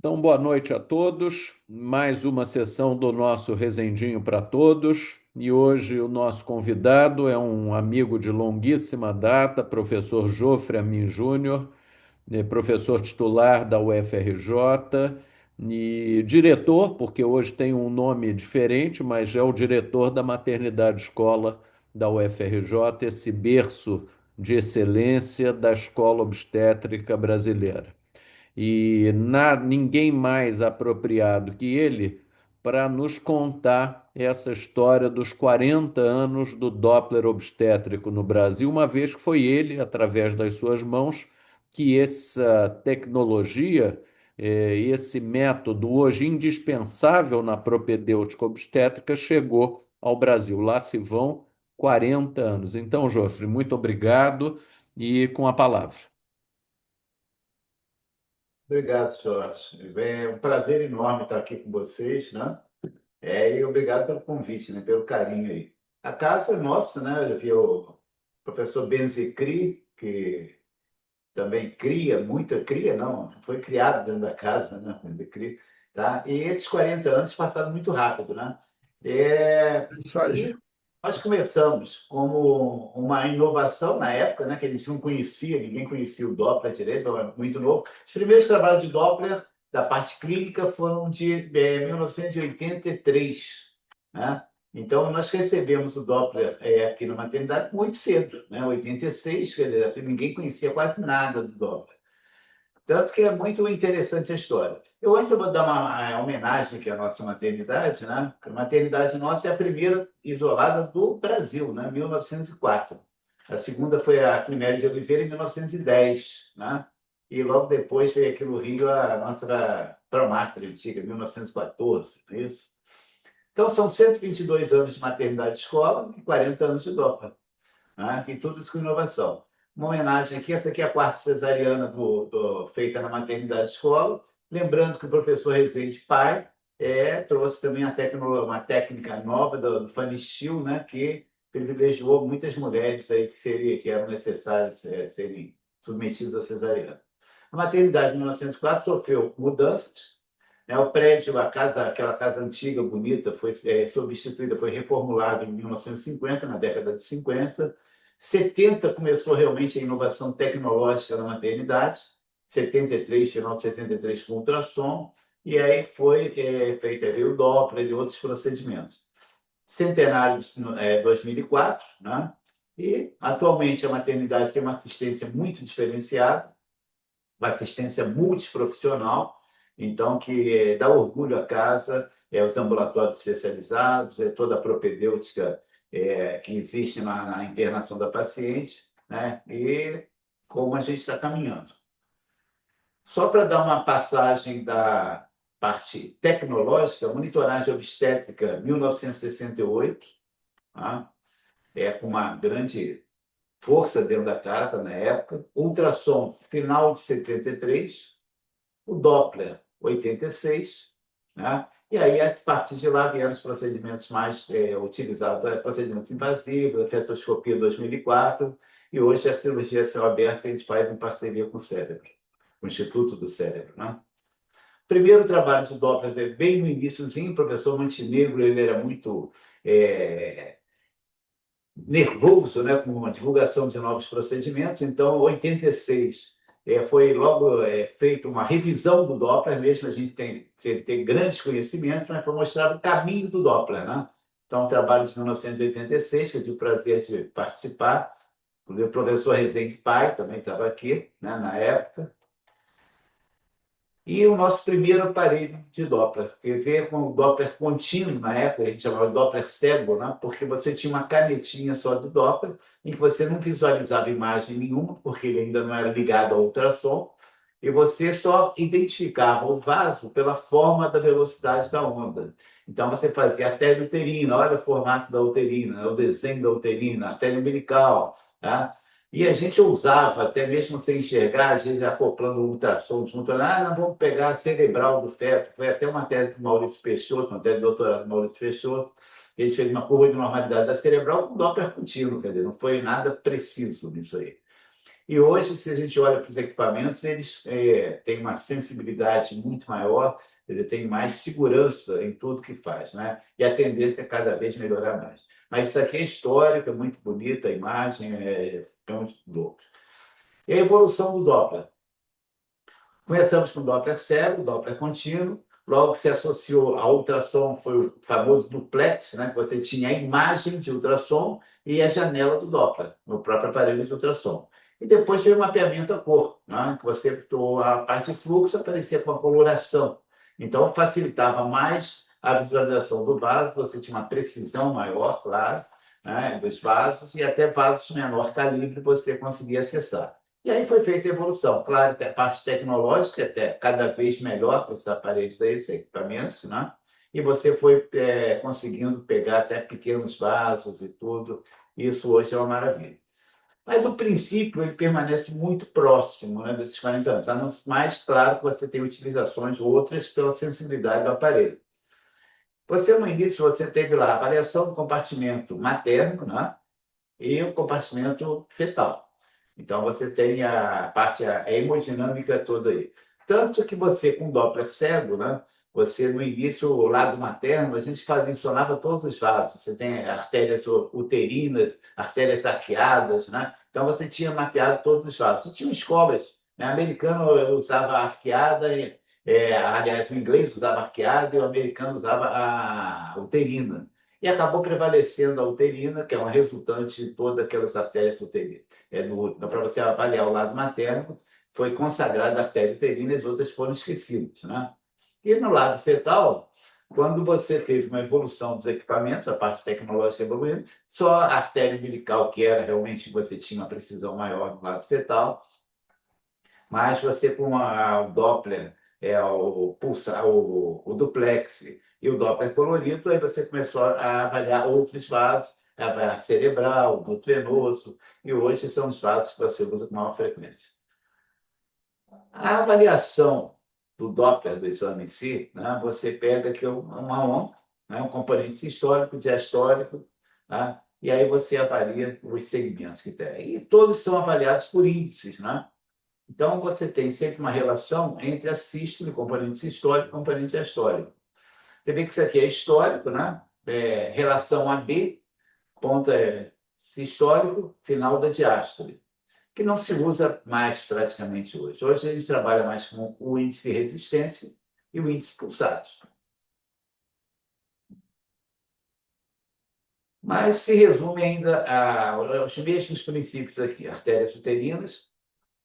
Então, boa noite a todos. Mais uma sessão do nosso Rezendinho para Todos. E hoje o nosso convidado é um amigo de longuíssima data, professor Jofre Amin Júnior, professor titular da UFRJ e diretor, porque hoje tem um nome diferente, mas é o diretor da Maternidade Escola da UFRJ, esse berço de excelência da escola obstétrica brasileira. Ninguém mais apropriado que ele para nos contar essa história dos 40 anos do Doppler obstétrico no Brasil, uma vez que foi ele, através das suas mãos, que essa tecnologia, esse método hoje indispensável na propedêutica obstétrica chegou ao Brasil. Lá se vão 40 anos. Então, Jofre, muito obrigado e com a palavra. Obrigado, Jorge. É um prazer enorme estar aqui com vocês, né? E obrigado pelo convite, né? Pelo carinho aí. A casa é nossa, né? Eu vi o professor Benzicri, que também cria, muita cria, não, foi criado dentro da casa, né? Benzicri, tá? E esses 40 anos passaram muito rápido, né? É, Isso aí. e nós começamos como uma inovação na época, né, que a gente não conhecia, ninguém conhecia o Doppler direito, era muito novo. Os primeiros trabalhos de Doppler da parte clínica foram de 1983, né? Então, nós recebemos o Doppler aqui na maternidade muito cedo, né? 86, quer dizer, ninguém conhecia quase nada do Doppler. Tanto que é muito interessante a história. Eu antes vou dar uma homenagem aqui à nossa maternidade, né? A maternidade nossa é a primeira isolada do Brasil, né? 1904. A segunda foi a Climéria de Oliveira, em 1910, né? E logo depois veio aqui no Rio a nossa Promatre antiga, 1914, não é isso? Então são 122 anos de maternidade de escola e 40 anos de DOPA, né? E tudo isso com inovação. Uma homenagem aqui, essa aqui é a quarta cesariana feita na maternidade escola. Lembrando que o professor Rezende Pai trouxe também uma técnica nova do Fanistil, né, que privilegiou muitas mulheres aí que eram necessárias serem submetidas à cesariana. A maternidade de 1904 sofreu mudanças, né? O prédio, aquela casa antiga, bonita, foi substituída, foi reformulada em 1950, na década de 50. 70 começou realmente a inovação tecnológica na maternidade, 73, final de 73 com ultrassom, e aí foi feito aí o Doppler e outros procedimentos. Centenário de 2004, né? E atualmente a maternidade tem uma assistência muito diferenciada, uma assistência multiprofissional, então que dá orgulho à casa, os ambulatórios especializados, toda a propedêutica que existe na internação da paciente, né? E como a gente está caminhando. Só para dar uma passagem da parte tecnológica, monitoragem obstétrica 1968, tá? Com uma grande força dentro da casa na época, ultrassom final de 73, o Doppler 86, né? E aí, a partir de lá, vieram os procedimentos mais utilizados, procedimentos invasivos, a fetoscopia 2004, e hoje a cirurgia a céu aberto que a gente faz em parceria com o cérebro, com o Instituto do Cérebro, né? Primeiro trabalho de Doppler, bem no iníciozinho, o professor Montenegro, ele era muito nervoso, né, com a divulgação de novos procedimentos. Então, em 86, foi logo feita uma revisão do Doppler, mesmo a gente tem grandes conhecimentos, mas para mostrar o caminho do Doppler, né? Então, um trabalho de 1986, que eu tive o prazer de participar, o professor Rezende Pai também estava aqui, né, na época. E o nosso primeiro aparelho de Doppler, que veio com o Doppler contínuo, na época a gente chamava de Doppler cego, né? Porque você tinha uma canetinha só de Doppler, em que você não visualizava imagem nenhuma, porque ele ainda não era ligado ao ultrassom, e você só identificava o vaso pela forma da velocidade da onda. Então você fazia artéria uterina, olha o formato da uterina, o desenho da uterina, artéria umbilical, tá? E a gente ousava, até mesmo sem enxergar, a gente acoplando o ultrassom junto, não, vamos pegar a cerebral do feto. Foi até uma tese do Maurício Peixoto, uma tese de doutorado do Maurício Peixoto, que a gente fez uma curva de normalidade da cerebral com Doppler contínuo, quer dizer, não foi nada preciso nisso aí. E hoje, se a gente olha para os equipamentos, eles têm uma sensibilidade muito maior, quer dizer, tem mais segurança em tudo que faz, né? E a tendência é cada vez melhorar mais. Mas isso aqui é histórico, é muito bonita a imagem, ficamos loucos. E a evolução do Doppler. Começamos com o Doppler cego, Doppler contínuo, logo se associou ao ultrassom, foi o famoso duplex, né? Que você tinha a imagem de ultrassom e a janela do Doppler, no próprio aparelho de ultrassom. E depois veio o mapeamento a cor, né? Que você, a parte de fluxo aparecia com a coloração. Então, facilitava mais a visualização do vaso, você tinha uma precisão maior, claro, né? Dos vasos, e até vasos de menor calibre você conseguia acessar. E aí foi feita a evolução. Claro que a parte tecnológica, até cada vez melhor com esses aparelhos aí, esses equipamentos, né? E você foi conseguindo pegar até pequenos vasos e tudo. Isso hoje é uma maravilha. Mas o princípio ele permanece muito próximo, né, desses 40 anos. A não ser mais, claro, que você tem utilizações outras pela sensibilidade do aparelho. Você, no início, você teve lá a variação do compartimento materno, né? E o compartimento fetal. Então, você tem a parte, a hemodinâmica toda aí. Tanto que você, com Doppler cego, né, você, no início, o lado materno, a gente adicionava todos os vasos. Você tem artérias uterinas, artérias arqueadas, né? Então, você tinha mapeado todos os vasos. E tinha escolas, né? O americano usava a arqueada, aliás, o inglês usava a arqueada e o americano usava a uterina. E acabou prevalecendo a uterina, que é uma resultante de todas aquelas artérias uterinas. Para você avaliar o lado materno, foi consagrada a artéria uterina e as outras foram esquecidas, né? E no lado fetal, quando você teve uma evolução dos equipamentos, a parte tecnológica evoluindo, só a artéria umbilical, que era realmente você tinha uma precisão maior no lado fetal, mas você com o Doppler, o pulsar, o duplex e o Doppler colorido, aí você começou a avaliar outros vasos, a cerebral, o duto venoso, e hoje são os vasos que você usa com maior frequência. A avaliação do Doppler do exame em si, né, você pega aqui uma onda, né, um componente sistólico, diastólico, tá? E aí você avalia os segmentos que tem. E todos são avaliados por índices, né? Então, você tem sempre uma relação entre a sístole, componente sistólico e componente diastólico. Você vê que isso aqui é histórico, né? Relação AB, ponta sistólico, final da diástole, que não se usa mais praticamente hoje. Hoje a gente trabalha mais com o índice de resistência e o índice pulsados. Mas se resume ainda aos mesmos princípios aqui: artérias uterinas,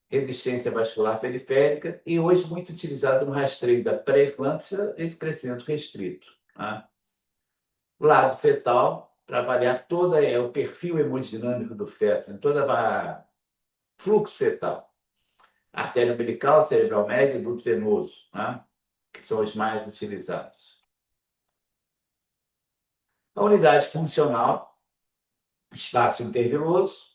resistência vascular periférica e hoje muito utilizado no rastreio da pré-eclâmpsia e do crescimento restrito. Tá? Lado fetal, para avaliar todo o perfil hemodinâmico do feto, em todo o fluxo fetal. Artéria umbilical, cerebral média e duto venoso, né? Que são os mais utilizados. A unidade funcional, espaço interveloso.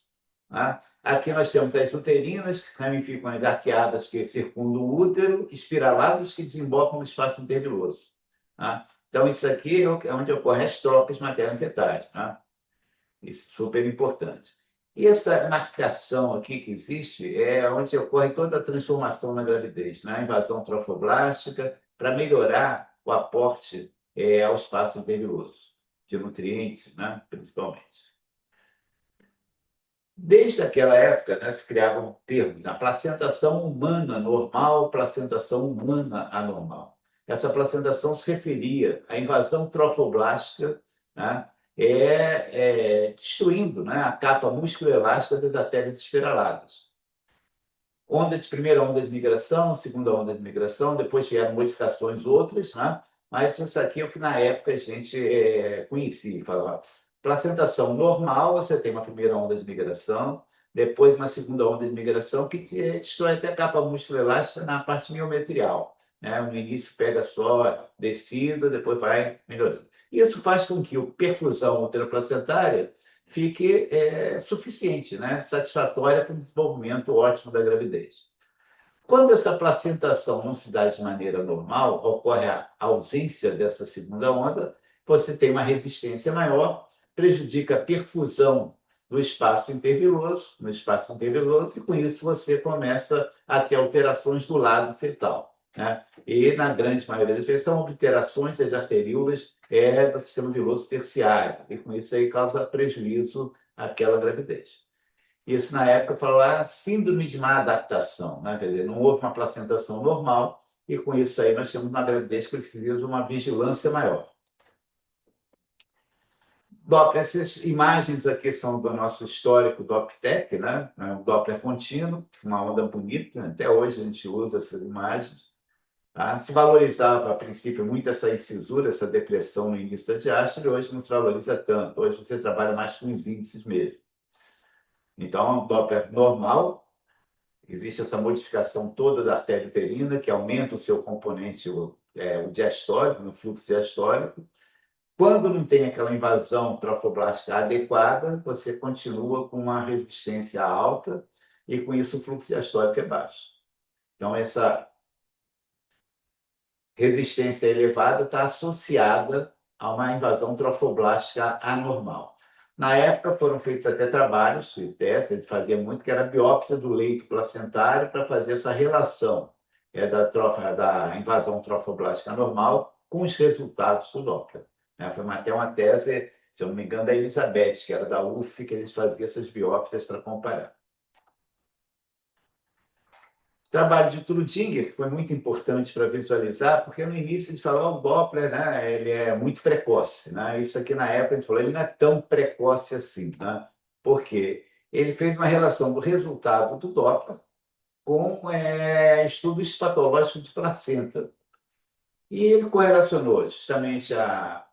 Né? Aqui nós temos as uterinas, que ramificam as arqueadas que circundam o útero, espiraladas que desembocam no espaço interveloso. Né? Então, isso aqui é onde ocorrem as trocas materno-fetais. Né? Isso é super importante. E essa marcação aqui que existe é onde ocorre toda a transformação na gravidez, né? A invasão trofoblástica, para melhorar o aporte ao espaço interveloso, de nutrientes, né? Principalmente. Desde aquela época, né, se criavam termos, a placentação humana normal, placentação humana anormal. Essa placentação se referia à invasão trofoblástica, né, destruindo, né, a capa musculoelástica das artérias espiraladas. Primeira onda de migração, segunda onda de migração, depois vieram modificações outras, né? Mas isso aqui é o que na época a gente conhecia, falava. Placentação normal, você tem uma primeira onda de migração, depois uma segunda onda de migração que destrói até a capa musculoelástica na parte miometrial. Né? No início pega só descida, depois vai melhorando. Isso faz com que a perfusão uteroplacentária fique suficiente, né? Satisfatória para o desenvolvimento ótimo da gravidez. Quando essa placentação não se dá de maneira normal, ocorre a ausência dessa segunda onda, você tem uma resistência maior, prejudica a perfusão do espaço interviloso, no espaço interviloso, e com isso você começa a ter alterações do lado fetal, né? E, na grande maioria das vezes, são alterações das arteríolas do sistema viloso terciário, e com isso aí causa prejuízo àquela gravidez. Isso, na época, falava síndrome de má adaptação, né? Quer dizer, não houve uma placentação normal, e com isso aí nós temos uma gravidez que precisa de uma vigilância maior. Doppler, essas imagens aqui são do nosso histórico Dopptec, né? É um Doppler contínuo, uma onda bonita, né? Até hoje a gente usa essas imagens. Tá? Se valorizava, a princípio, muito essa incisura, essa depressão no início da diástole, hoje não se valoriza tanto. Hoje você trabalha mais com os índices mesmo. Então, é um Doppler normal, existe essa modificação toda da artéria uterina, que aumenta o seu componente, o diastólico, no fluxo diastólico. Quando não tem aquela invasão trofoblástica adequada, você continua com uma resistência alta e, com isso, o fluxo diastólico é baixo. Então, essa resistência elevada está associada a uma invasão trofoblástica anormal. Na época, foram feitos até trabalhos de teste, a gente fazia muito, que era a biópsia do leito placentário para fazer essa relação da invasão trofoblástica anormal com os resultados do Doppler. Foi até uma tese, se eu não me engano, da Elizabeth, que era da UF, que a gente fazia essas biópsias para comparar. O trabalho de Trudinger, que foi muito importante para visualizar, porque no início a gente falou, o Doppler, né, ele é muito precoce, né? Isso aqui na época a gente falou, ele não é tão precoce assim, né? Porque ele fez uma relação do resultado do Doppler com estudos patológicos de placenta. E ele correlacionou justamente a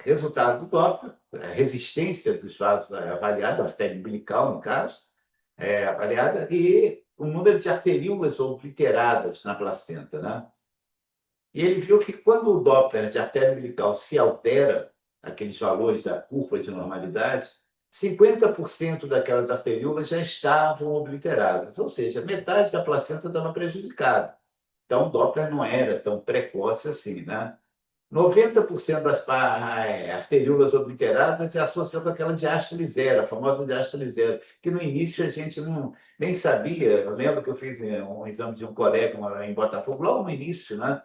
resultado do Doppler, a resistência dos vasos avaliada, a artéria umbilical, no caso, avaliada, e o número de arteríolas obliteradas na placenta, né? E ele viu que quando o Doppler de artéria umbilical se altera, aqueles valores da curva de normalidade, 50% daquelas arteríolas já estavam obliteradas, ou seja, metade da placenta estava prejudicada. Então, o Doppler não era tão precoce assim, né? 90% das arteríolas obliteradas é associada com aquela diástole zero, a famosa diástole zero, que no início a gente nem sabia. Eu lembro que eu fiz um exame de um colega em Botafogo, logo no início, né,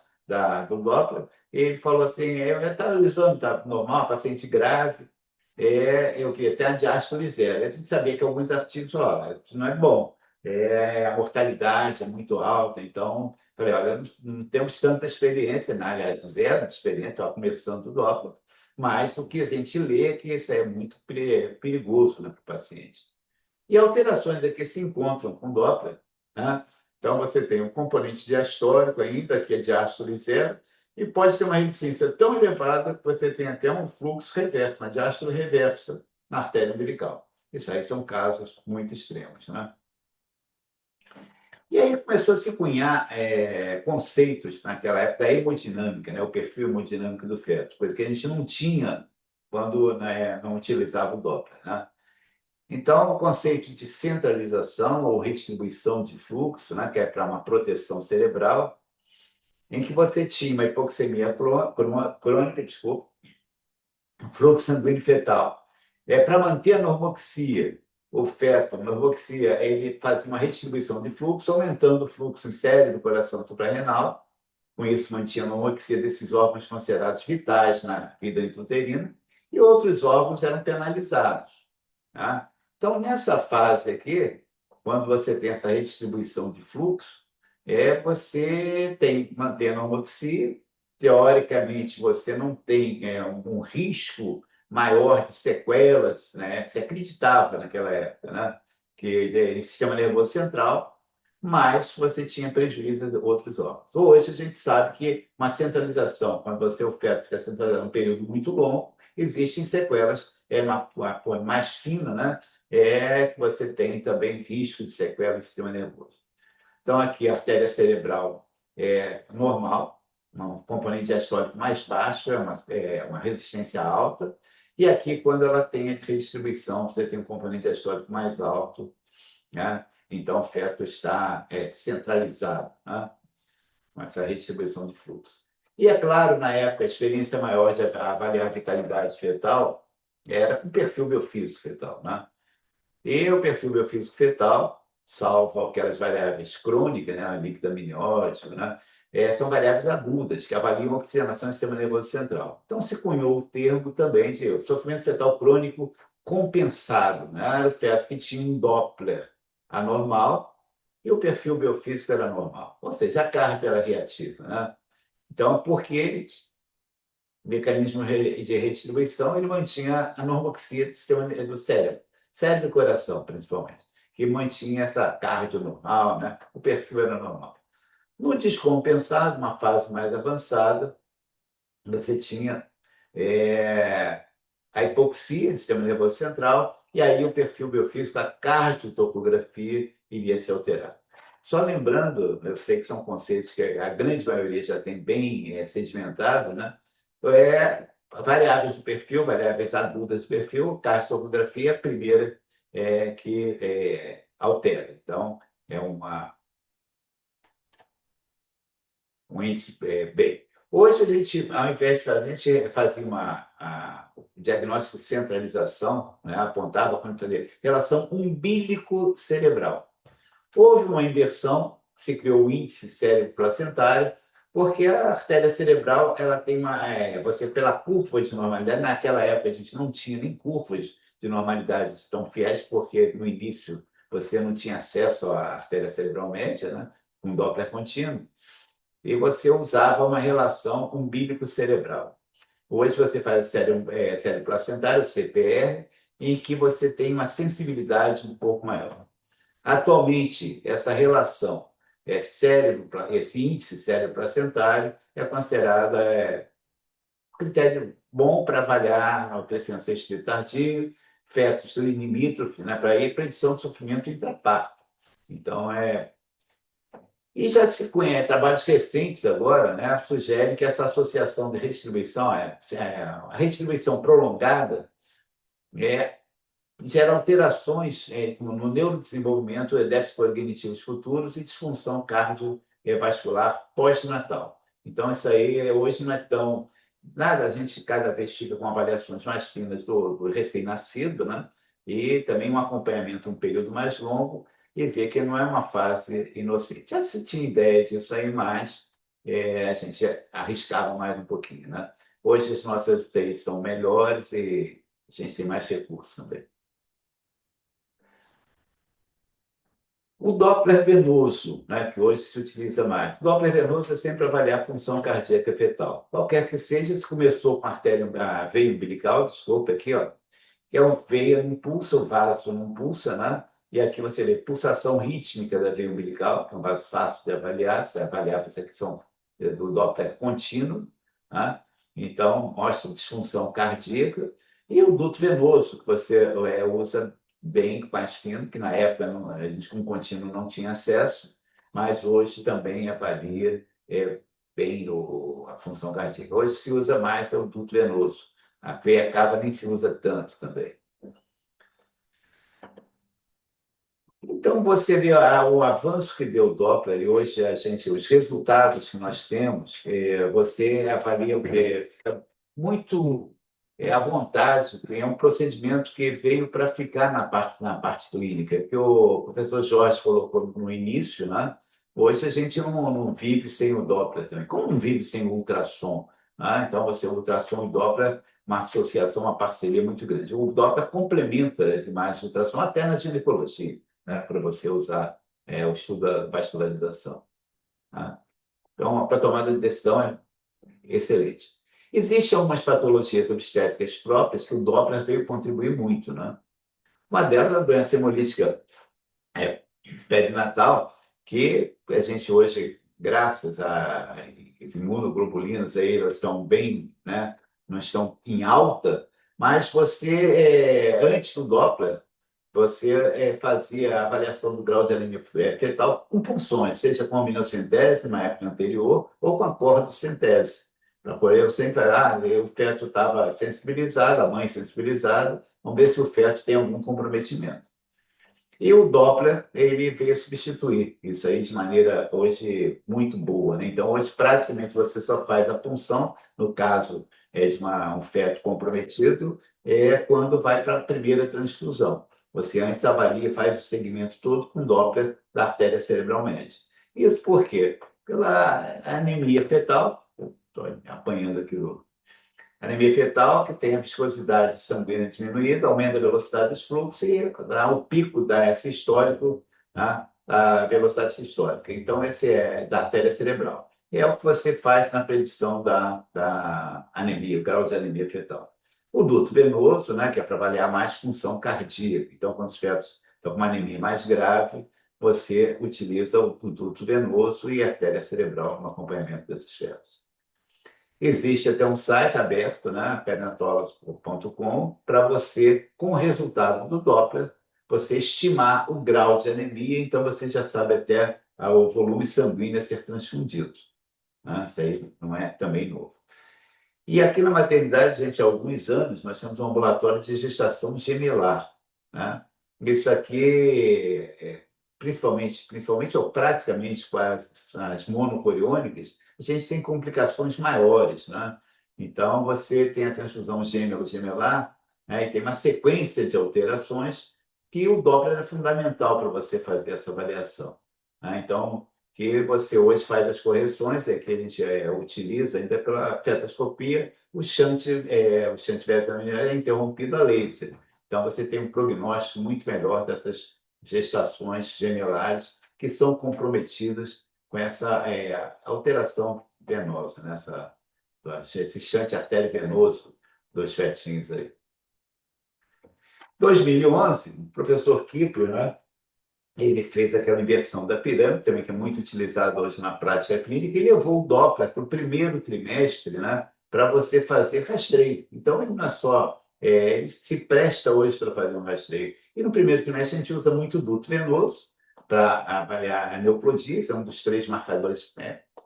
do Doppler, e ele falou assim, o exame está normal, paciente grave, eu vi até a diástole zero. A gente sabia que alguns artigos falavam, isso não é bom, a mortalidade é muito alta, então... Falei, olha, não temos tanta experiência, né? Aliás, zero de experiência, estava começando o Doppler, mas o que a gente lê é que isso é muito perigoso, né, para o paciente. E alterações aqui se encontram com o Doppler, né? Então, você tem um componente diastólico ainda, que é diástole zero, e pode ter uma resistência tão elevada que você tem até um fluxo reverso, uma diástole reversa na artéria umbilical. Isso aí são casos muito extremos, né? E aí começou a se cunhar conceitos naquela época da hemodinâmica, né? O perfil hemodinâmico do feto, coisa que a gente não tinha quando, né, não utilizava o Doppler, né? Então, o conceito de centralização ou redistribuição de fluxo, né, que é para uma proteção cerebral, em que você tinha uma hipoxemia crônica, desculpa, fluxo sanguíneo fetal. Para manter a normoxia, o feto, a normoxia, ele faz uma redistribuição de fluxo, aumentando o fluxo em cérebro, coração, suprarrenal. Com isso, mantinha a normoxia desses órgãos considerados vitais na vida intrauterina, e outros órgãos eram penalizados. Tá? Então, nessa fase aqui, quando você tem essa redistribuição de fluxo, você tem que manter a normoxia. Teoricamente, você não tem um risco maior de sequelas, né, que se acreditava naquela época, né, que é sistema nervoso central, mas você tinha prejuízo de outros órgãos. Hoje a gente sabe que uma centralização, quando o feto fica centralizado um período muito longo, existem sequelas, uma mais fina, né, que você tem também risco de sequela no sistema nervoso. Então, aqui a artéria cerebral é normal, um componente diastólico mais baixo, uma resistência alta. E aqui, quando ela tem a redistribuição, você tem um componente diastólico mais alto, né? Então, o feto está centralizado, né, com essa redistribuição de fluxo. E, é claro, na época, a experiência maior de avaliar a vitalidade fetal era com o perfil biofísico fetal, né? E o perfil biofísico fetal, salvo aquelas variáveis crônicas, né, líquido amniótico, né, são variáveis agudas, que avaliam a oxigenação do sistema nervoso central. Então, se cunhou o termo também de sofrimento fetal crônico compensado, né? Era o feto que tinha um Doppler anormal e o perfil biofísico era normal. Ou seja, a carga era reativa, né? Então, porque ele mecanismo de redistribuição, ele mantinha a normoxia do sistema do cérebro, cérebro e coração, principalmente, que mantinha essa carga normal, né? O perfil era normal. No descompensado, uma fase mais avançada, você tinha a hipoxia, sistema nervoso central, e aí o perfil biofísico, a cardiotocografia iria se alterar. Só lembrando, eu sei que são conceitos que a grande maioria já tem bem sedimentado, né? Variáveis do perfil, variáveis agudas do perfil, cardiotocografia é a primeira que altera. Então, é um índice bem. Hoje, a gente, ao invés de fazer, a gente fazia um diagnóstico de centralização, né? Apontava para fazer relação umbilico-cerebral. Houve uma inversão, se criou o índice cérebro-placentário, porque a artéria cerebral ela tem você pela curva de normalidade, naquela época a gente não tinha nem curvas de normalidade tão fiéis, porque no início você não tinha acesso à artéria cerebral média, né? Com Doppler contínuo, e você usava uma relação umbilico-cerebral. Hoje você faz cérebro placentário, CPR, em que você tem uma sensibilidade um pouco maior. Atualmente, essa relação esse índice cérebro-placentário é considerado critério bom para avaliar o crescimento restrito tardio, fetos limítrofe, né, para ir predição de sofrimento intraparto. Então, e já se conhece, trabalhos recentes agora, né, sugerem que essa associação de redistribuição, a redistribuição prolongada, é, gera alterações no neurodesenvolvimento, déficits cognitivos futuros e disfunção cardiovascular pós-natal. Então, isso aí hoje não é tão. Nada, a gente cada vez fica com avaliações mais finas do recém-nascido, né? E também um acompanhamento um período mais longo e ver que não é uma fase inocente. Já se tinha ideia disso aí, mas a gente arriscava mais um pouquinho, né? Hoje as nossas UTIs são melhores e a gente tem mais recursos também. O Doppler venoso, né, que hoje se utiliza mais. O Doppler venoso é sempre avaliar a função cardíaca fetal. Qualquer que seja, se começou com a veia umbilical, desculpa, aqui, ó, que é uma veia, não pulsa, o vaso não pulsa, né? E aqui você vê pulsação rítmica da veia umbilical, que é um vaso fácil de avaliar, você avaliava essa questão do Doppler contínuo, né? Então, mostra disfunção cardíaca. E o duto venoso, que você usa bem mais fino, que na época a gente com contínuo não tinha acesso, mas hoje também avalia bem a função cardíaca. Hoje se usa mais o duto venoso. A veia cava nem se usa tanto também. Então, você vê o avanço que deu o Doppler, e hoje os resultados que nós temos, você avalia fica muito à vontade, é um procedimento que veio para ficar na parte clínica, que o professor Jorge colocou no início, né? Hoje a gente não vive sem o Doppler também. Como não vive sem o ultrassom? Né? Então, o ultrassom e o Doppler, uma associação, uma parceria muito grande. O Doppler complementa as imagens de ultrassom até na ginecologia, né, para você usar o estudo da vascularização. Tá? Então, para tomada de decisão é excelente. Existem algumas patologias obstétricas próprias que o Doppler veio contribuir muito. Né? Uma delas é a doença hemolítica perinatal, que a gente hoje, graças às imunoglobulinas, aí, elas estão bem, né, não estão em alta, mas você, antes do Doppler, você fazia a avaliação do grau de anemia fetal com punções, seja com aminocentese na época anterior ou com a cordocentese. Para poder eu sempre falar, o feto estava sensibilizado, a mãe sensibilizada, vamos ver se o feto tem algum comprometimento. E o Doppler, ele veio substituir isso aí de maneira hoje muito boa. Né? Então, hoje praticamente você só faz a punção, no caso de um feto comprometido, quando vai para a primeira transfusão. Você antes avalia, faz o segmento todo com Doppler da artéria cerebral média. Isso por quê? Pela anemia fetal, estou apanhando aqui o anemia fetal, que tem a viscosidade sanguínea diminuída, aumenta a velocidade dos fluxos e dá o pico da sistólico, né, da velocidade sistólica. Então, esse é da artéria cerebral. E é o que você faz na predição da anemia, o grau de anemia fetal. O duto venoso, né, que é para avaliar mais função cardíaca. Então, quando os fetos estão com uma anemia mais grave, você utiliza o duto venoso e a artéria cerebral no acompanhamento desses fetos. Existe até um site aberto, né, perinatólogos.com, para você, com o resultado do Doppler, você estimar o grau de anemia, então você já sabe até o volume sanguíneo a ser transfundido. Né? Isso aí não é também novo. E aqui na maternidade, gente, há alguns anos, nós temos um ambulatório de gestação gemelar. Né? Isso aqui, principalmente ou praticamente com as monocoriônicas, a gente tem complicações maiores. Né? Então, você tem a transfusão gêmeo-gemelar, né? E tem uma sequência de alterações que o Doppler é fundamental para você fazer essa avaliação. Né? Então, que você hoje faz as correções, que a gente utiliza ainda pela fetoscopia, o shunt versus é interrompido a laser. Então, você tem um prognóstico muito melhor dessas gestações gemelares que são comprometidas com essa alteração venosa, né? Esse shunt artério venoso dos fetinhos aí. Em 2011, o professor Kipler, né? Ele fez aquela inversão da pirâmide, também que é muito utilizado hoje na prática clínica, e levou o Doppler para o primeiro trimestre, né, para você fazer rastreio. Então, ele não é só, ele se presta hoje para fazer um rastreio. E no primeiro trimestre a gente usa muito duto venoso para avaliar a neoplodia, esse é um dos 3 marcadores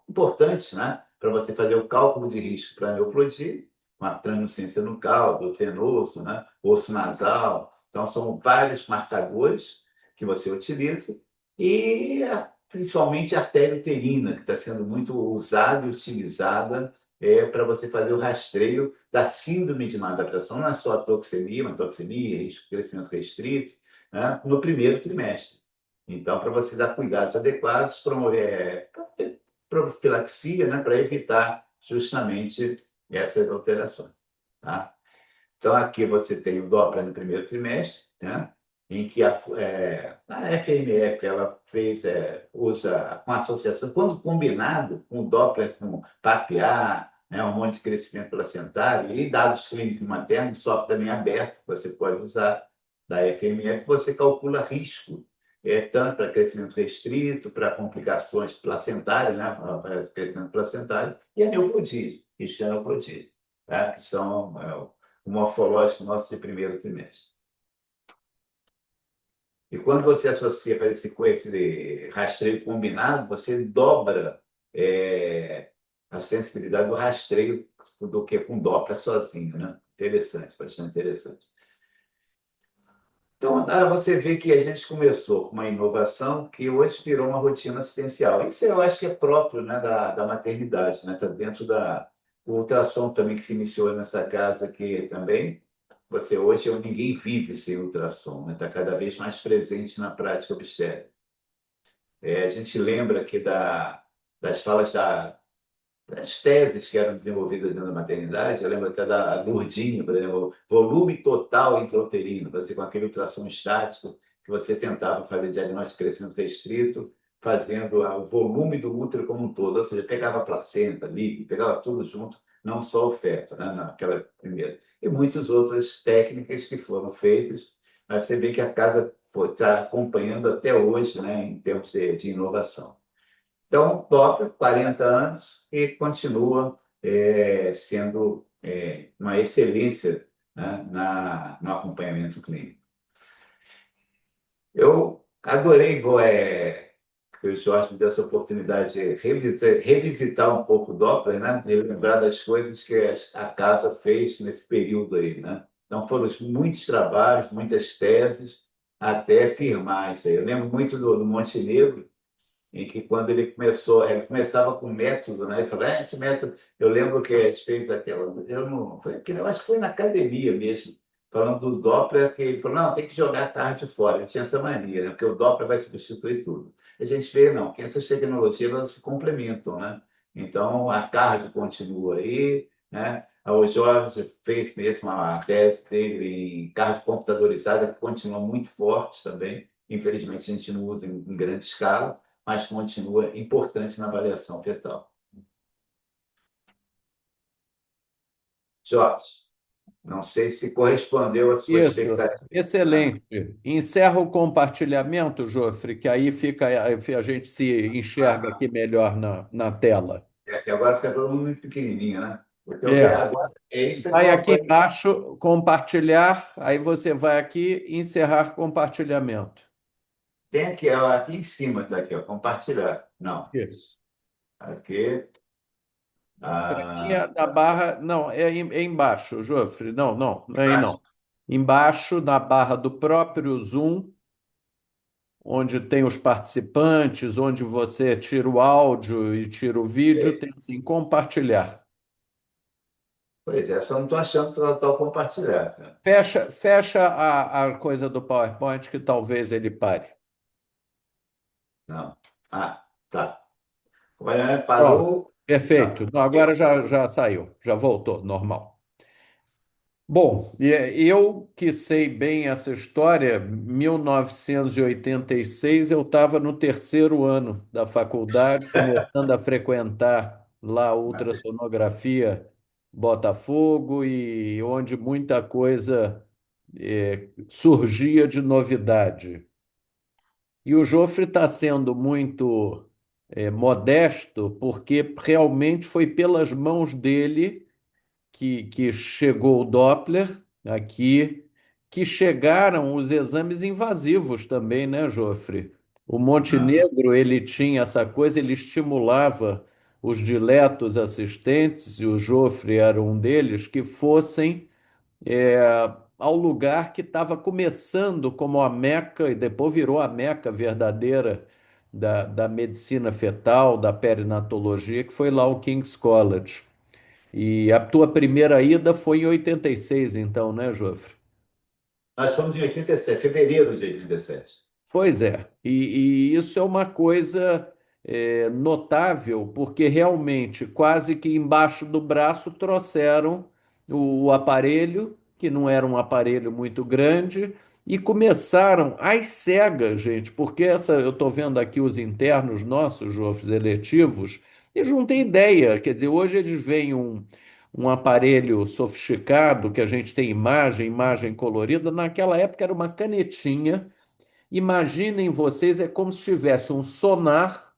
importantes, né, para você fazer o cálculo de risco para a neoplodia, uma translucência no duto venoso, né, osso nasal. Então, são vários marcadores que você utiliza, e principalmente a artéria uterina, que está sendo muito usada e utilizada para você fazer o rastreio da síndrome de má adaptação, não é só a toxemia, uma toxemia, risco de crescimento restrito, né, no primeiro trimestre. Então, para você dar cuidados adequados, promover profilaxia, né, para evitar justamente essas alterações. Tá? Então, aqui você tem o Doppler no primeiro trimestre, né? Em que a FMF ela fez, usa uma associação, quando combinado com o Doppler, com PAPA, né, hormônio de crescimento placentário e dados clínicos maternos, software também aberto, que você pode usar da FMF, você calcula risco, tanto para crescimento restrito, para complicações placentárias, né, para crescimento placentário, e a neoplodia, risco de neoplodia, tá? Que são o morfológico nosso de primeiro trimestre. E quando você associa com esse rastreio combinado, você dobra a sensibilidade do rastreio do que com Doppler sozinho, né? Interessante, bastante interessante. Então, você vê que a gente começou com uma inovação que hoje virou uma rotina assistencial. Isso eu acho que é próprio, né, da maternidade, né? Está dentro o ultrassom também que se iniciou nessa casa aqui também. Você hoje, ninguém vive sem ultrassom, né? Está cada vez mais presente na prática obstétrica. A gente lembra aqui das falas das teses que eram desenvolvidas dentro da maternidade. Eu lembro até da Lourdinha, por exemplo, volume total intrauterino, você com aquele ultrassom estático que você tentava fazer diagnóstico de crescimento restrito, fazendo o volume do útero como um todo, ou seja, pegava a placenta, líquido, pegava tudo junto, não só o feto, né, naquela primeira. E muitas outras técnicas que foram feitas, mas você vê que a casa está acompanhando até hoje, né, em termos de inovação. Então, Doppler, 40 anos, e continua sendo uma excelência, né, no acompanhamento clínico. Eu adorei que o Jorge me deu essa oportunidade de revisitar um pouco o Doppler, né, de lembrar das coisas que a casa fez nesse período aí. Né? Então, foram muitos trabalhos, muitas teses, até firmar isso aí. Eu lembro muito do Montenegro, em que quando ele começava com método, né? Ele falou, esse método, eu lembro que a gente fez aquela, eu acho que foi na academia mesmo, falando do Doppler, que ele falou, não, tem que jogar a tarde fora. Ele tinha essa mania, né? Porque o Doppler vai substituir tudo. A gente vê, não, que essas tecnologias elas se complementam, né? Então, a tarde continua aí, né? O Jorge fez mesmo a tese dele em cardio computadorizada, que continua muito forte também. Infelizmente, a gente não usa em grande escala, mas continua importante na avaliação fetal. Jorge, não sei se correspondeu à sua Isso, expectativa. Ah, excelente. Encerra o compartilhamento, Jofre, que aí fica, a gente se enxerga ah, aqui melhor na tela. é que agora fica todo mundo muito pequenininho, né? Porque É, agora é isso que vai eu aqui apanho. embaixo, compartilhar, aí você vai aqui, encerrar compartilhamento. Tem aqui, ó, aqui em cima, tá aqui, ó, compartilhar. Não, Isso. aqui. Para mim, é da Tá. barra. Não, é embaixo, Jofre. Não, não, não é aí Embaixo. não. Embaixo, na barra do próprio Zoom, onde tem os participantes, onde você tira o áudio e tira o vídeo, É. tem assim, compartilhar. Pois é, só não estou achando total compartilhar, cara. Fecha a coisa do PowerPoint que talvez ele pare. Não. Ah, tá. Compartilhamento Pronto, parou. Não. perfeito. Não, agora já saiu, já voltou, normal. Bom, eu que sei bem essa história, 1986 eu estava no terceiro ano da faculdade, começando a frequentar lá a ultrassonografia Botafogo e onde muita coisa surgia de novidade. E o Jofre está sendo muito modesto, porque realmente foi pelas mãos dele que chegou o Doppler aqui, que chegaram os exames invasivos também, né, Jofre? O Não. Montenegro, ele tinha essa coisa, ele estimulava os diletos assistentes, e o Jofre era um deles, que fossem ao lugar que estava começando como a Meca, e depois virou a Meca verdadeira da medicina fetal, da perinatologia, que foi lá o King's College. E a tua primeira ida foi em 86, então, né, Jofre? Nós fomos em 87, fevereiro de 87. Pois é, e isso é uma coisa notável, porque realmente, quase que embaixo do braço, trouxeram o aparelho, que não era um aparelho muito grande, e começaram às cegas, gente, porque eu estou vendo aqui os internos nossos, Jofres, eletivos, eles não têm ideia, quer dizer, hoje eles veem um aparelho sofisticado, que a gente tem imagem colorida, naquela época era uma canetinha. Imaginem vocês, é como se tivesse um sonar,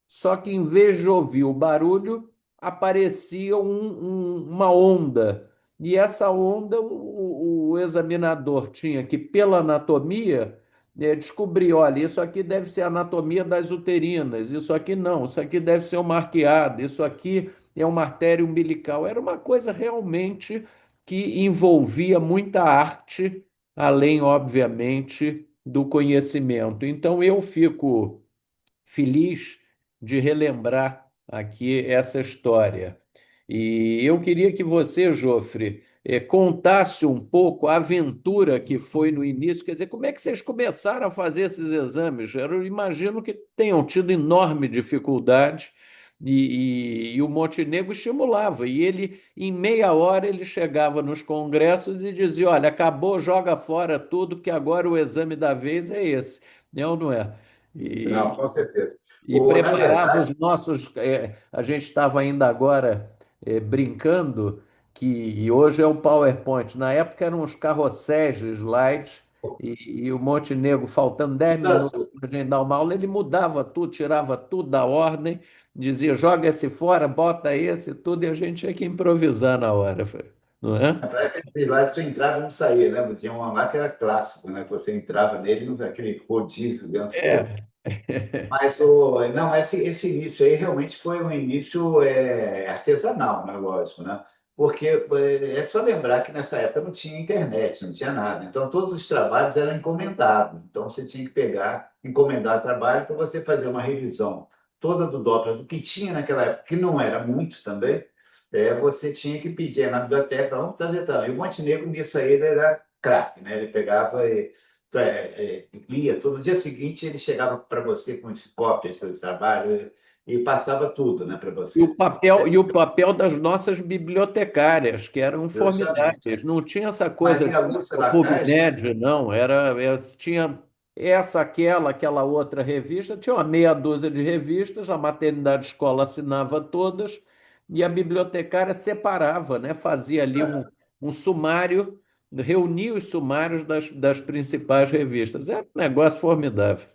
só que em vez de ouvir o barulho, aparecia uma onda. E essa onda, o examinador tinha que, pela anatomia, descobrir: olha, isso aqui deve ser a anatomia das uterinas, isso aqui não, isso aqui deve ser uma arqueada, isso aqui é uma artéria umbilical. Era uma coisa realmente que envolvia muita arte, além, obviamente, do conhecimento. Então, eu fico feliz de relembrar aqui essa história. E eu queria que você, Jofre, contasse um pouco a aventura que foi no início. Quer dizer, como é que vocês começaram a fazer esses exames? Eu imagino que tenham tido enorme dificuldade. E o Montenegro estimulava, e ele, em meia hora, ele chegava nos congressos e dizia: olha, acabou, joga fora tudo, que agora o exame da vez é esse. É ou não é? Não, E, com certeza. e Na preparava verdade, os nossos. A gente estava ainda agora brincando que e hoje é o PowerPoint. Na época eram os carrosséis de slides e o Montenegro, faltando 10 minutos para a gente dar uma aula, ele mudava tudo, tirava tudo da ordem, dizia: joga esse fora, bota esse, tudo, e a gente tinha que improvisar na hora, não é? na época, lá você entrava e não saía, lembra? Tinha uma lá que era clássico, né? Que você entrava nele, não aquele rodízio dentro todo. É. Mas não, esse início aí realmente foi um início artesanal, né? Lógico, né? Porque é só lembrar que nessa época não tinha internet, não tinha nada. Então todos os trabalhos eram encomendados. Então você tinha que pegar, encomendar trabalho para você fazer uma revisão toda do Doppler, do que tinha naquela época, que não era muito também. Você tinha que pedir na biblioteca, vamos trazer também. E o Montenegro nisso aí ele era craque, né? Ele pegava e lia tudo. No dia seguinte, ele chegava para você com esse cópias do trabalho e passava tudo, né, para você. E o papel das nossas bibliotecárias, que eram Justamente. formidáveis. Não tinha essa coisa Maria de Lúcia Lacage, PubMed, não. Tinha essa, aquela outra revista. Tinha uma meia dúzia de revistas, a maternidade escola assinava todas, e a bibliotecária separava, né? Fazia ali um sumário, reunia os sumários das principais revistas. Era um negócio formidável.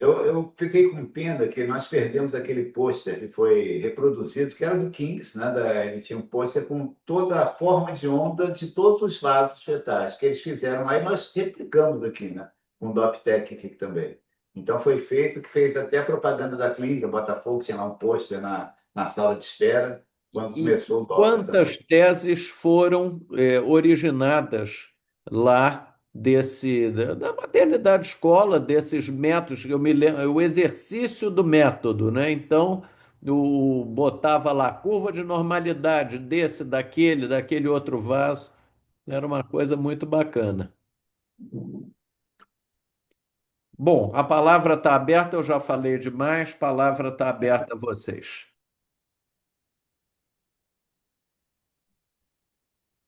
eu fiquei com pena que nós perdemos aquele pôster que foi reproduzido, que era do Kings, né? Ele tinha um pôster com toda a forma de onda de todos os vasos fetais que eles fizeram lá e nós replicamos aqui, né? Com o Doptec aqui também. Então foi feito, que fez até a propaganda da clínica Botafogo, tinha lá um pôster na sala de espera, quando E começou o Doppler também. quantas teses foram originadas lá da maternidade escola, desses métodos, que eu me lembro, o exercício do método, né? Então, botava lá curva de normalidade desse, daquele outro vaso. Era uma coisa muito bacana. Bom, a palavra está aberta, eu já falei demais, palavra está aberta a vocês.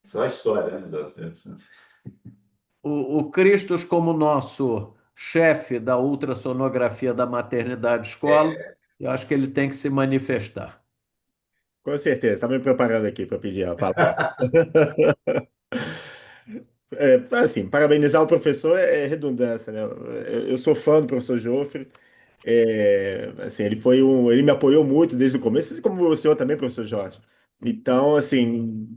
Só a história, né, Doppler? O Cristos, como nosso chefe da ultrassonografia da maternidade escola, eu acho que ele tem que se manifestar. Com certeza, estava me preparando aqui para pedir a palavra. Assim, parabenizar o professor é redundância, né? Eu sou fã do professor Joffre. Assim, ele me apoiou muito desde o começo, assim como o senhor também, professor Jorge. Então, assim,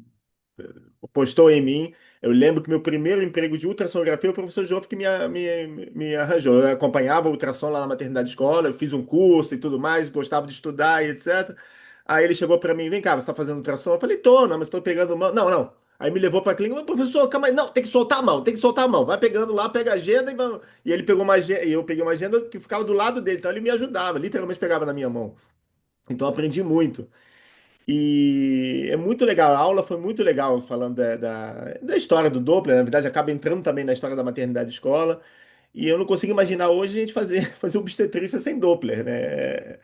postou em mim. Eu lembro que meu primeiro emprego de ultrassonografia, o professor Joffre que me arranjou. Eu acompanhava o ultrassom lá na maternidade escola, eu fiz um curso e tudo mais, gostava de estudar e etc. Aí ele chegou para mim, vem cá, você está fazendo ultrassom? Eu falei, tô, não, mas estou pegando mão. Não, não. Aí me levou para a clínica, professor, calma aí, não, tem que soltar a mão, tem que soltar a mão. Vai pegando lá, pega a agenda e vamos. E ele pegou uma agenda, e eu peguei uma agenda que ficava do lado dele, então ele me ajudava, literalmente pegava na minha mão. Então eu aprendi muito. E é muito legal, a aula foi muito legal falando da história do Doppler, na verdade acaba entrando também na história da maternidade escola, e eu não consigo imaginar hoje a gente fazer obstetrícia sem Doppler, né?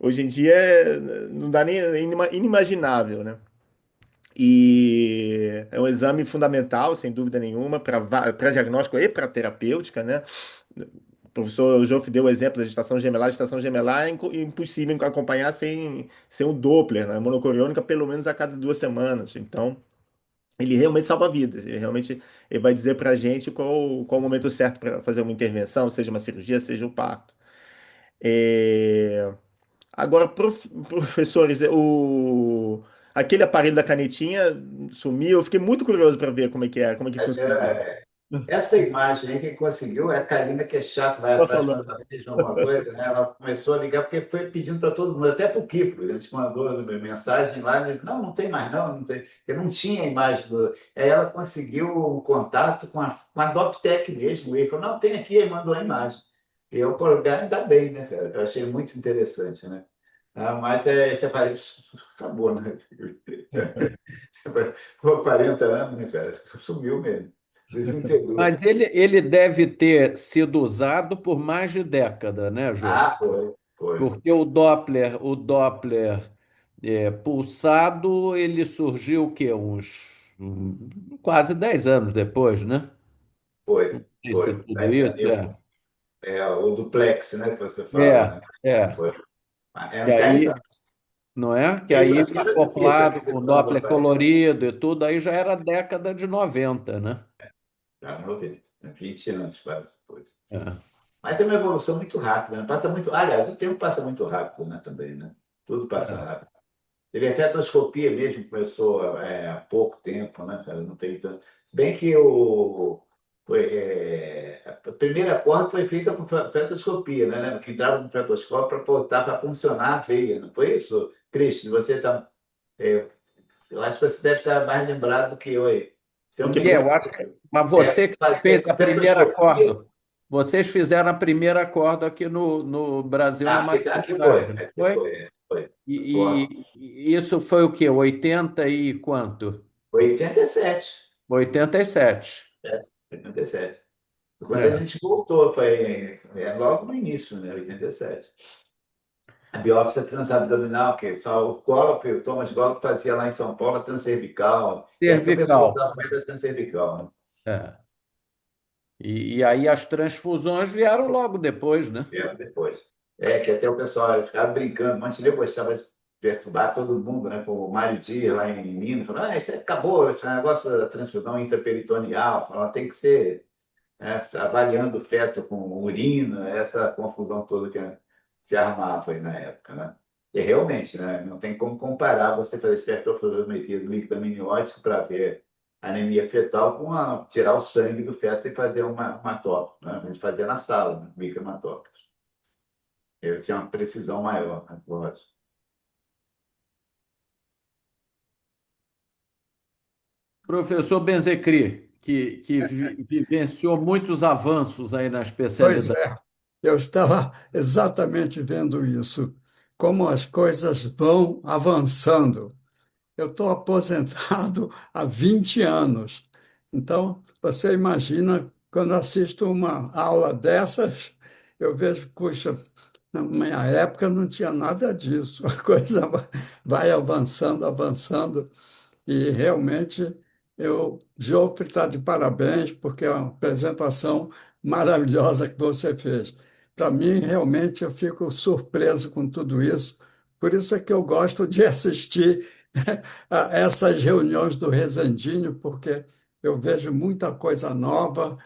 Hoje em dia não dá nem é inimaginável, né? E é um exame fundamental, sem dúvida nenhuma, para diagnóstico e para terapêutica, né? O professor Joff deu o exemplo da gestação gemelar. A gestação gemelar é impossível acompanhar sem o Doppler, né? Monocoriônica, pelo menos a cada 2 semanas. Então, ele realmente salva vidas. Ele vai dizer para a gente qual o momento certo para fazer uma intervenção, seja uma cirurgia, seja o parto. É, Agora, professores, aquele aparelho da canetinha sumiu. Eu fiquei muito curioso para ver como é que Mas funcionava. essa imagem aí, quem conseguiu é a Karina, que é chato, vai Tá atrás falando. quando assiste alguma coisa, né? Ela começou a ligar porque foi pedindo para todo mundo, até para o Kiko. A gente mandou mensagem lá, ele, não, não tem mais, não, não tem. Porque não tinha a imagem do. Aí ela conseguiu o contato com a Doptec mesmo. E ele falou, não, tem aqui, aí mandou a imagem. E eu, pô, ainda bem, né, cara? Eu achei muito interessante, né? Mas esse aparelho acabou, né? Por 40 anos, né, cara? Sumiu mesmo. Desintegrou. Mas ele deve ter sido usado por mais de década, né, Jô? Ah, foi. Porque o Doppler pulsado, ele surgiu o quê? Quase 10 anos depois, né? Não Foi, sei se foi. tudo isso O duplex, né, que você fala, é, né? é. Foi. É Que uns 10 aí, anos. não é? Que Mesmo aí assim, era difícil a acoplado com aquisição do Doppler aparelho. colorido e tudo, aí já era década de 90, né? Já não vi. 20 anos quase depois. É, Mas é uma evolução muito rápida, né? Passa muito. Aliás, o tempo passa muito rápido, né? Também, né? Tudo passa é. rápido. Teve a fetoscopia mesmo, que começou há pouco tempo, né, cara? Não tem tanto. Se bem que a primeira corda foi feita com fetoscopia, né? Lembra que entrava no fetoscópio para botar para funcionar a veia, não foi isso, Cristian? Você tá, é, eu acho que você deve estar mais lembrado do que eu aí. Você Do não que É, lembra? eu acho que. Mas você que Fazia fez com a primeira fetoscopia. corda, vocês fizeram a primeira corda aqui no Brasil na Aqui foi, maternidade, não aqui foi? foi, foi. E, e isso foi o quê? 80 e quanto? 87. 87. 57. Quando a É. gente voltou, foi logo no início, né? 87. A biópsia transabdominal, que só o Gollop, o Thomas Gollop fazia lá em São Paulo, a transcervical. E aí que o pessoal Cervical. usava mais a transcervical, né? É. E aí as transfusões vieram logo depois, né? Depois. Que até o pessoal ficava brincando, o Montenegro gostava de perturbar todo mundo, né? Com o Mário Dias lá em Minas, falando, isso aí acabou, esse negócio da transfusão intraperitoneal, falando, tem que ser, né, avaliando o feto com urina, essa confusão toda que se armava aí na época, né? E realmente, né, não tem como comparar você fazer espertofluorometria do líquido amniótico para ver anemia fetal com tirar o sangue do feto e fazer uma hematócrito, né? A gente fazia na sala, né, microhematócrito. Ele tinha uma precisão maior, né, lógico. Professor Benzecri, que vivenciou muitos avanços aí na Pois especialidade. é, eu estava exatamente vendo isso, como as coisas vão avançando. Eu estou aposentado há 20 anos. Então, você imagina, quando assisto uma aula dessas, eu vejo, puxa, na minha época não tinha nada disso. A coisa vai avançando, avançando. E realmente, Jofre está de parabéns, porque é uma apresentação maravilhosa que você fez. Para mim, realmente, eu fico surpreso com tudo isso. Por isso é que eu gosto de assistir a essas reuniões do Rezendinho, porque eu vejo muita coisa nova.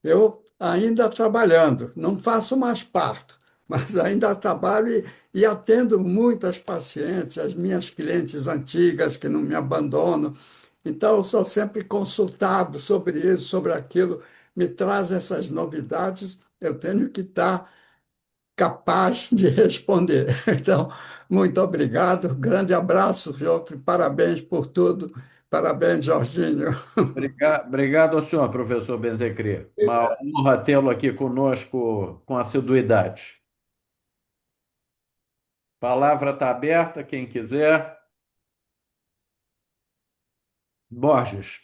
Eu ainda trabalhando, não faço mais parto, mas ainda trabalho e atendo muitas pacientes, as minhas clientes antigas que não me abandonam. Então, eu sou sempre consultado sobre isso, sobre aquilo, me traz essas novidades, eu tenho que estar capaz de responder. Então, muito obrigado, grande abraço, Jofre, parabéns por tudo, parabéns, Jorginho. Obrigado ao senhor, professor Benzecri. Uma honra tê-lo aqui conosco com assiduidade. Palavra está aberta, quem quiser. Borges.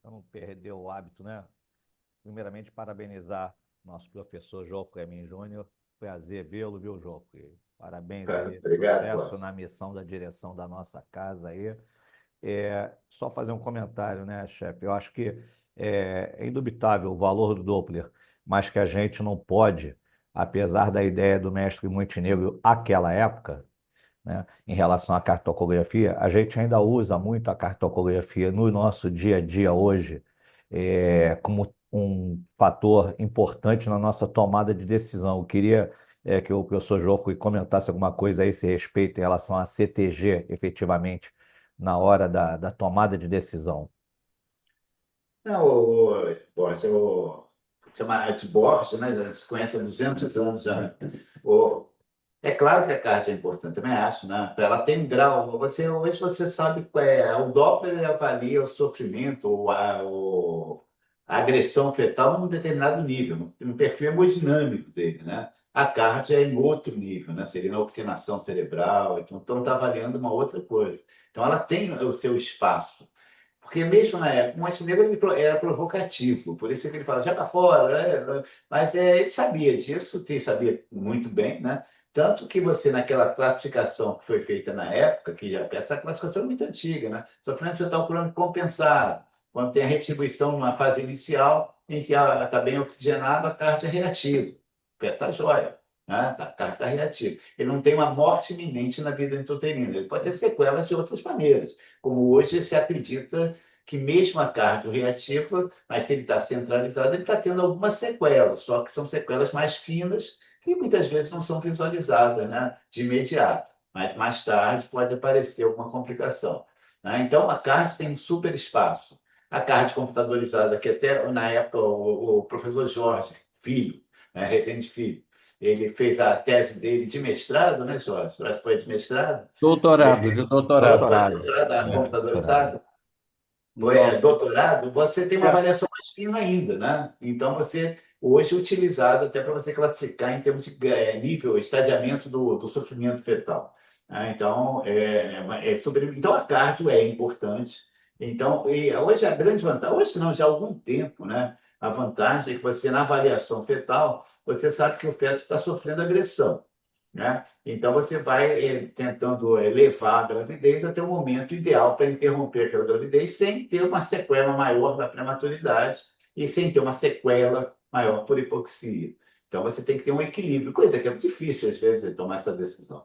Para não perder o hábito, né? Primeiramente, parabenizar nosso professor Jofre Amin Júnior. Prazer vê-lo, viu, Jofre? Parabéns aí, Obrigado, sucesso Cláudio. na missão da direção da nossa casa aí. Só fazer um comentário, né, chefe? Eu acho que é indubitável o valor do Doppler, mas que a gente não pode, apesar da ideia do mestre Montenegro àquela época, né, em relação à cartografia, a gente ainda usa muito a cartografia no nosso dia a dia hoje, como um fator importante na nossa tomada de decisão. Eu queria que o professor Jofre comentasse alguma coisa a esse respeito em relação à CTG, efetivamente, na hora da tomada de decisão. Não, o Borges, chama de Borges, né? Já se conhece há 200 anos já, né? O, É claro que a carta é importante, também acho, né? Ela tem um grau. Hoje você sabe qual é. O Doppler ele avalia o sofrimento ou a agressão fetal num determinado nível, no perfil hemodinâmico dele, né? A carta é em outro nível, né? Seria na oxigenação cerebral, então está avaliando uma outra coisa. Então ela tem o seu espaço. Porque mesmo na época, o Montenegro era provocativo, por isso que ele fala, já está fora, né? Mas ele sabia disso, sabia muito bem, né? Tanto que você, naquela classificação que foi feita na época, essa classificação é muito antiga, né? Sofrimento fetal crônico compensado, quando tem a retribuição numa fase inicial, em que está bem oxigenado, a carta é reativa. O pé está jóia, né? A carta está reativa. Ele não tem uma morte iminente na vida intrauterina, ele pode ter sequelas de outras maneiras, como hoje se acredita que mesmo a cardio reativa, mas se ele está centralizado, ele está tendo algumas sequelas, só que são sequelas mais finas, que muitas vezes não são visualizadas, né, de imediato, mas mais tarde pode aparecer alguma complicação, né? Então, a CARD tem um super espaço. A CARD computadorizada, que até na época o professor Jorge Filho, né, Rezende Filho, ele fez a tese dele de mestrado, né, Jorge? Eu acho que foi de mestrado. Doutorado, de doutorado. Foi Doutorado. doutorado É. Doutorado. computadorizada? Não. Doutorado, você tem uma É. avaliação mais fina ainda, né? Então, você, hoje, é utilizado até para você classificar em termos de nível, estadiamento do sofrimento fetal, né? Então, então, a cardio é importante. Então, e hoje a grande vantagem, hoje não, já há algum tempo, né? A vantagem é que você, na avaliação fetal, você sabe que o feto está sofrendo agressão, né? Então, você vai tentando levar a gravidez até o momento ideal para interromper aquela gravidez sem ter uma sequela maior da prematuridade e sem ter uma sequela maior por hipoxia. Então, você tem que ter um equilíbrio, coisa que é difícil, às vezes, tomar essa decisão,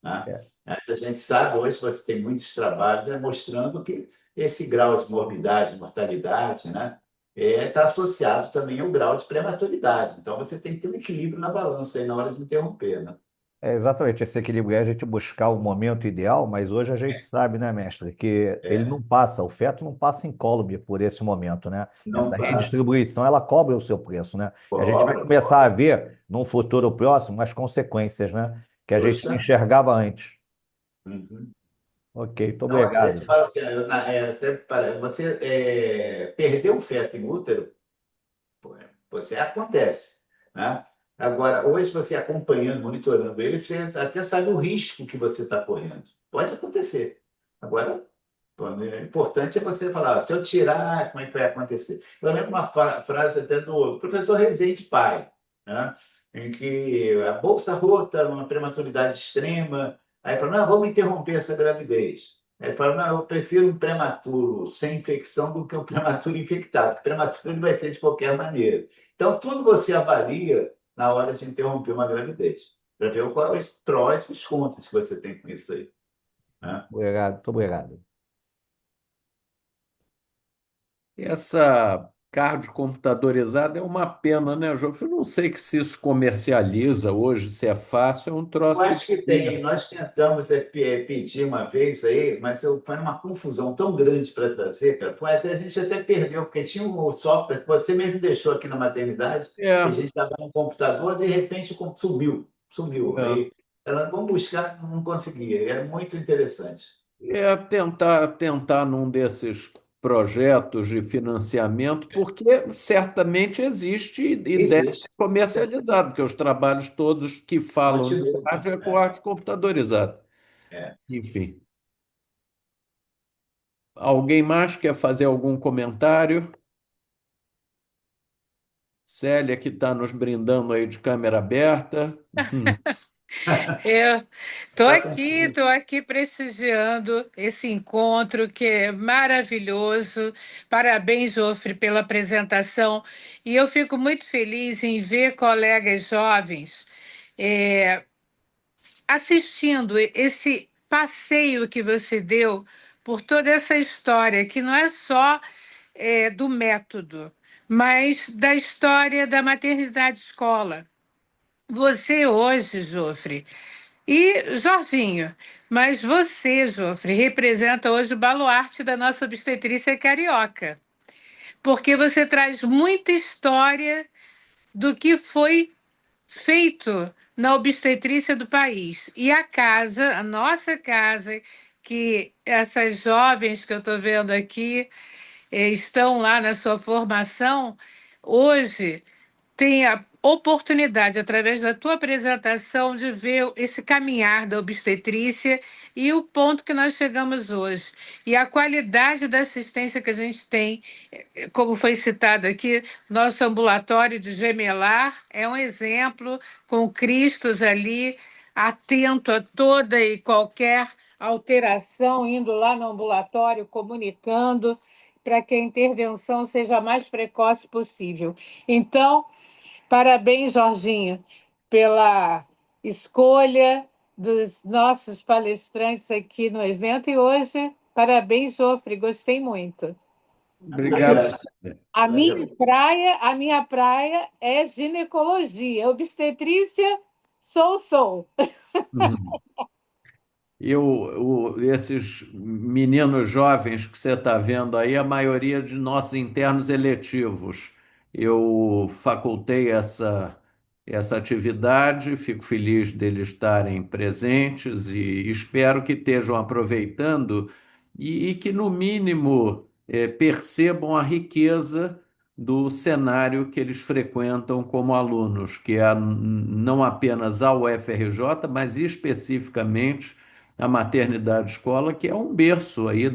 né? É, Mas a gente sabe, hoje você tem muitos trabalhos, né, mostrando que esse grau de morbidade, mortalidade, né, está associado também ao grau de prematuridade. Então, você tem que ter um equilíbrio na balança aí na hora de interromper, né? é exatamente esse equilíbrio, é a gente buscar o momento ideal, mas hoje a gente sabe, né, mestre, que ele É, não passa, o feto não passa incólume por esse momento, né? não Essa passa. redistribuição, ela cobra o seu preço, né? E a gente vai Cobra, começar a cobra. ver, num futuro próximo, as consequências, né? Que a gente não Justamente. enxergava antes. Uhum. Ok, muito Então, a gente obrigado. fala assim, você perdeu um feto em útero, pô, você acontece, né? Agora, hoje você acompanhando, monitorando ele, você até sabe o risco que você está correndo. Pode acontecer. Agora, pô, o importante é você falar, se eu tirar, como é que vai acontecer? Eu lembro uma frase até do professor Rezende Pai, né? Em que a bolsa rota, uma prematuridade extrema, aí fala, não, vamos interromper essa gravidez. Aí ele fala, não, eu prefiro um prematuro sem infecção do que um prematuro infectado, porque prematuro ele vai ser de qualquer maneira. Então, tudo você avalia na hora de interromper uma gravidez, para ver quais os prós e os contras que você tem com isso aí, né? Obrigado, muito obrigado. Essa cardio computadorizada é uma pena, né, João? Eu não sei que se isso comercializa hoje, se é fácil, é um Eu troço que acho que tem. Nós tentamos pedir uma vez aí, mas foi uma confusão tão grande para trazer, cara. Mas a gente até perdeu, porque tinha um software que você mesmo deixou aqui na maternidade, e a é, gente estava no computador, de repente sumiu, sumiu. é. Aí ela, vamos buscar, não conseguia. Era muito interessante. É tentar num desses projetos de financiamento, porque certamente existe e deve ser Existe. comercializado, porque os trabalhos todos que falam de Continua. rádio é com arte computadorizada. É. Enfim, alguém mais quer fazer algum comentário? Célia, que está nos brindando aí de câmera aberta. Eu Tá com fome. estou aqui prestigiando esse encontro que é maravilhoso. Parabéns, Jofre, pela apresentação. E eu fico muito feliz em ver colegas jovens eh, assistindo esse passeio que você deu por toda essa história, que não é só do método, mas da história da maternidade escola. Você hoje, Jofre, e Jorginho, mas você, Jofre, representa hoje o baluarte da nossa obstetrícia carioca, porque você traz muita história do que foi feito na obstetrícia do país. E a casa, a nossa casa, que essas jovens que eu estou vendo aqui estão lá na sua formação, hoje tem a oportunidade, através da tua apresentação, de ver esse caminhar da obstetrícia e o ponto que nós chegamos hoje. E a qualidade da assistência que a gente tem, como foi citado aqui, nosso ambulatório de gemelar é um exemplo, com Cristos ali, atento a toda e qualquer alteração, indo lá no ambulatório, comunicando, para que a intervenção seja a mais precoce possível. Então, parabéns, Jorginho, pela escolha dos nossos palestrantes aqui no evento e hoje, parabéns, Jofre, gostei muito. Obrigado, Célia. A minha praia é ginecologia, obstetrícia, sou. Uhum. Esses meninos jovens que você está vendo aí, a maioria de nossos internos eletivos, eu facultei essa atividade, fico feliz deles estarem presentes e espero que estejam aproveitando e que, no mínimo, percebam a riqueza do cenário que eles frequentam como alunos, que é não apenas a UFRJ, mas especificamente a maternidade escola, que é um berço aí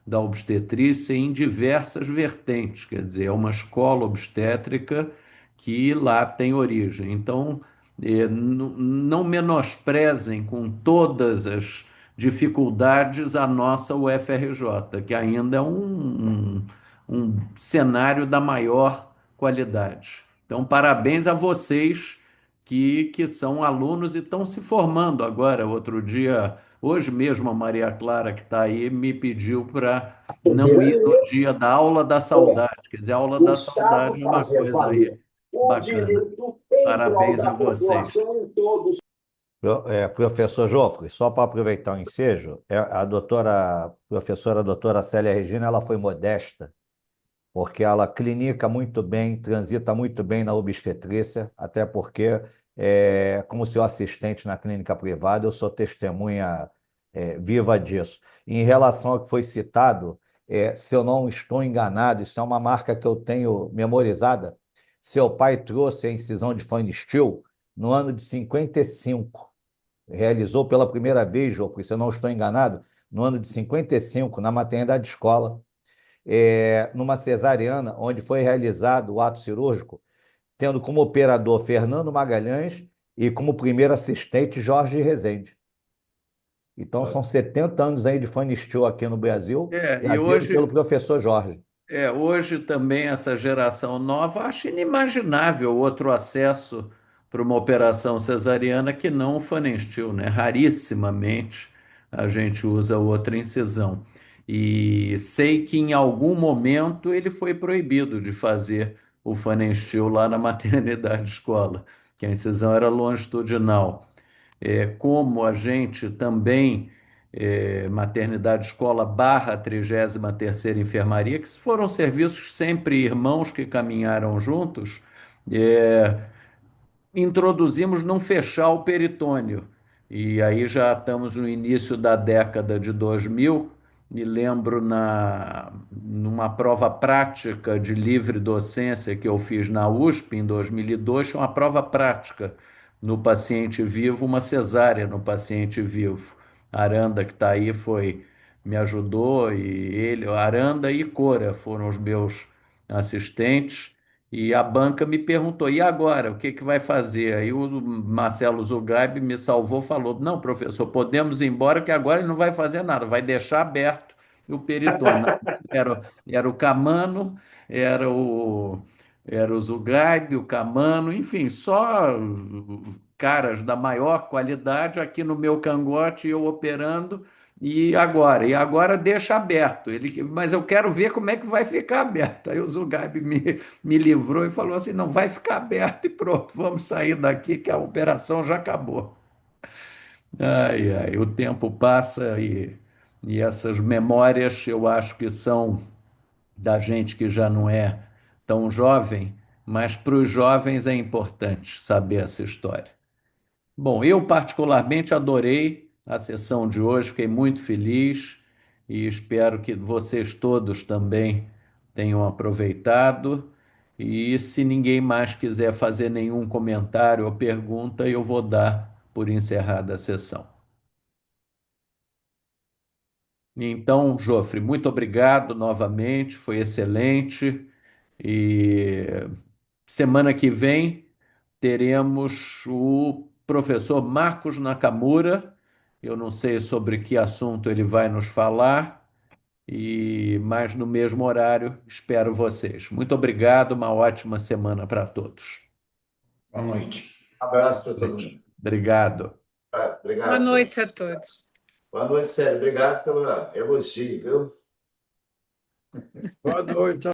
da obstetrícia em diversas vertentes, quer dizer, é uma escola obstétrica que lá tem origem. Então, não menosprezem com todas as dificuldades a nossa UFRJ, que ainda é um cenário da maior qualidade. Então, parabéns a vocês que são alunos e estão se formando agora. Outro dia, hoje mesmo, a Maria Clara, que está aí, me pediu para não ir no dia da aula da saudade. Quer dizer, a aula da saudade é uma coisa aí bacana. Parabéns a vocês. Professor Jofre, só para aproveitar o ensejo, a doutora Célia Regina, ela foi modesta, porque ela clinica muito bem, transita muito bem na obstetrícia, até porque, como seu assistente na clínica privada, eu sou testemunha viva disso. Em relação ao que foi citado, se eu não estou enganado, isso é uma marca que eu tenho memorizada, seu pai trouxe a incisão de Fanny Steele no ano de 55. Realizou pela primeira vez, Jofre, se eu não estou enganado, no ano de 55, na maternidade escola, numa cesariana, onde foi realizado o ato cirúrgico, tendo como operador Fernando Magalhães e como primeiro assistente Jorge Rezende. Então, são 70 anos aí de Fanny Steele aqui no Brasil, E trazido pelo professor Jorge. hoje também essa geração nova acha inimaginável outro acesso para uma operação cesariana que não o Phanestoel, né? Rarissimamente a gente usa outra incisão. E sei que em algum momento ele foi proibido de fazer o Phanestoel lá na maternidade escola, que a incisão era longitudinal. Como a gente também, maternidade escola barra 33ª enfermaria, que foram serviços sempre irmãos que caminharam juntos, é, introduzimos não fechar o peritônio. E aí já estamos no início da década de 2000. Me lembro numa prova prática de livre docência que eu fiz na USP em 2002, tinha uma prova prática no paciente vivo, uma cesárea no paciente vivo. A Aranda, que está aí, me ajudou, e ele, Aranda e Cora foram os meus assistentes. E a banca me perguntou: e agora, o que que vai fazer? Aí o Marcelo Zugaib me salvou, falou: não, professor, podemos ir embora, que agora ele não vai fazer nada, vai deixar aberto o peritônio. Era o Camano, era o, era o Zugaib, o Camano, enfim, só caras da maior qualidade aqui no meu cangote, eu operando. E agora deixa aberto. Mas eu quero ver como é que vai ficar aberto. Aí o Zugaib me livrou e falou assim: não vai ficar aberto e pronto, vamos sair daqui que a operação já acabou. Ai, ai, o tempo passa e essas memórias eu acho que são da gente que já não é tão jovem, mas para os jovens é importante saber essa história. Bom, eu particularmente adorei a sessão de hoje, fiquei muito feliz e espero que vocês todos também tenham aproveitado. E se ninguém mais quiser fazer nenhum comentário ou pergunta, eu vou dar por encerrada a sessão. Então, Jofre, muito obrigado novamente, foi excelente. E semana que vem teremos o professor Marcos Nakamura. Eu não sei sobre que assunto ele vai nos falar, mas no mesmo horário espero vocês. Muito obrigado, uma ótima semana para todos. Boa noite. Um abraço para todo mundo. Obrigado. Obrigado. Boa noite a todos. Boa noite, Célio. Obrigado pelo elogio, viu? Boa noite.